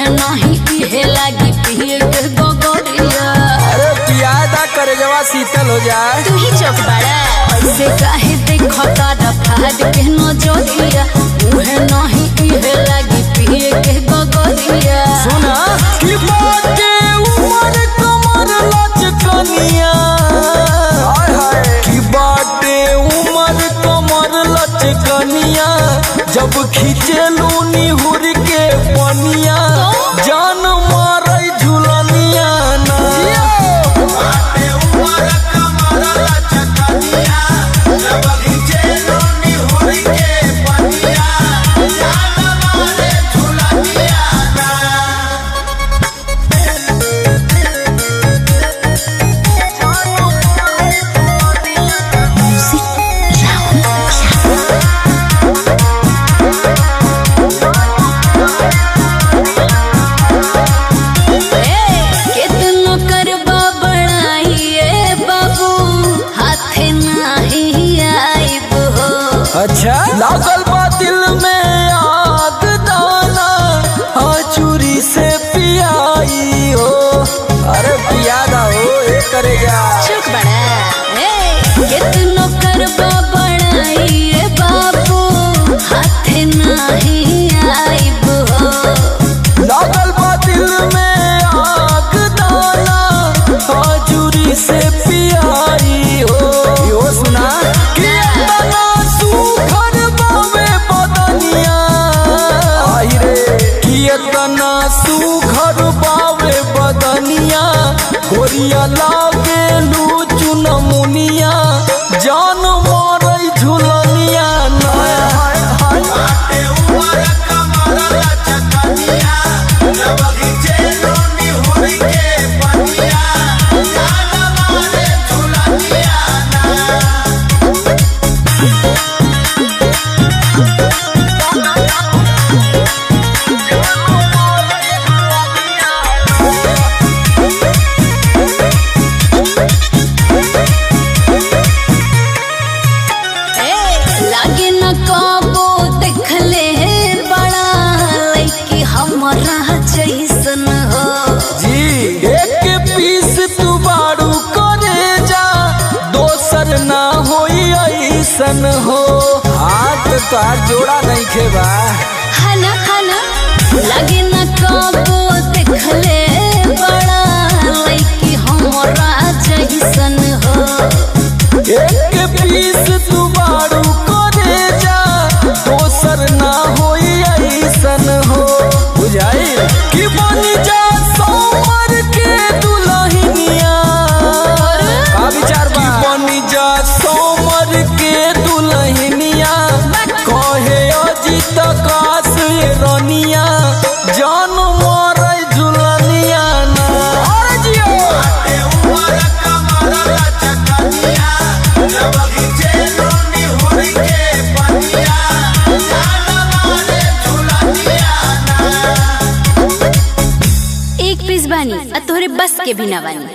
मुहे नहीं इहे लागी पिए के गोगरिया। अरे पियादा करे जवा शीतल हो जाए। तू ही चौक बड़ा ऐसे काहे देखता रफाद के नजरिया। मुहे नहीं इहे लागी पिए के गोगरिया। सुना कि बाटे उमर कमर लचकनिया, हाय हाय कि बाटे उमर कमर लचकनिया, जब खींचेलू निहुर के पनिया जान मारे झुलनिया ना। बाटे उमर कमर लचकनिया, जब खींचेलू निहुर के पनिया जान मारे झुलनिया ना। कितनो करबा बड़ाइए बाबू हाथे नहीं आइब हो। अच्छा लागल बा दिल में आग दाना, हाँ चूरी से पियाई हो। अरे पियादा हो ए करे जा। चुप बड़ा कितनो करबा बड़ाइए बाबू हाथे नहीं आइब हो। लागल बा दिल में आग दाना, हाँ चूरी से पियाई हो। यो सुना कि इतना सुघर बावे बदनिया, आई रे कि इतना सुघर बावे बदनिया, गोरिया लागे लू चुनमुनिया जान मारे झुलनिया ना। बाटे उमर कमर लचकनिया, जब खींचेलू निहुर के पनिया जान मारे झुलनिया ना। लागे न काबो देखले बड़ा लइकी हमरा जैसन हो। जी एक पीस तू बारू करे जा, दोसर ना होई ऐसन हो। हाथ तार जोड़ा नहीं खेबा। हना हना लागे न काबो देखले बड़ा लइकी हमरा जैसन हो। एक पीस तू बारू करे जा, दोसर ना होई ऐसन हो। बुझाई कि बनी जा सोमर के दुल्हनिया, का विचार बा? कि बनी जा सोमर के दुल्हनिया, कहे अजित काश ये रनिया जान मारे झुलनिया ना। अरे जियो बाटे उमर कमर लचकनिया, जब खींचेलू निहुर के पनिया जान मारे झुलनिया ना। एक पीस बानी आ तोहरे बस के भी ना बानी।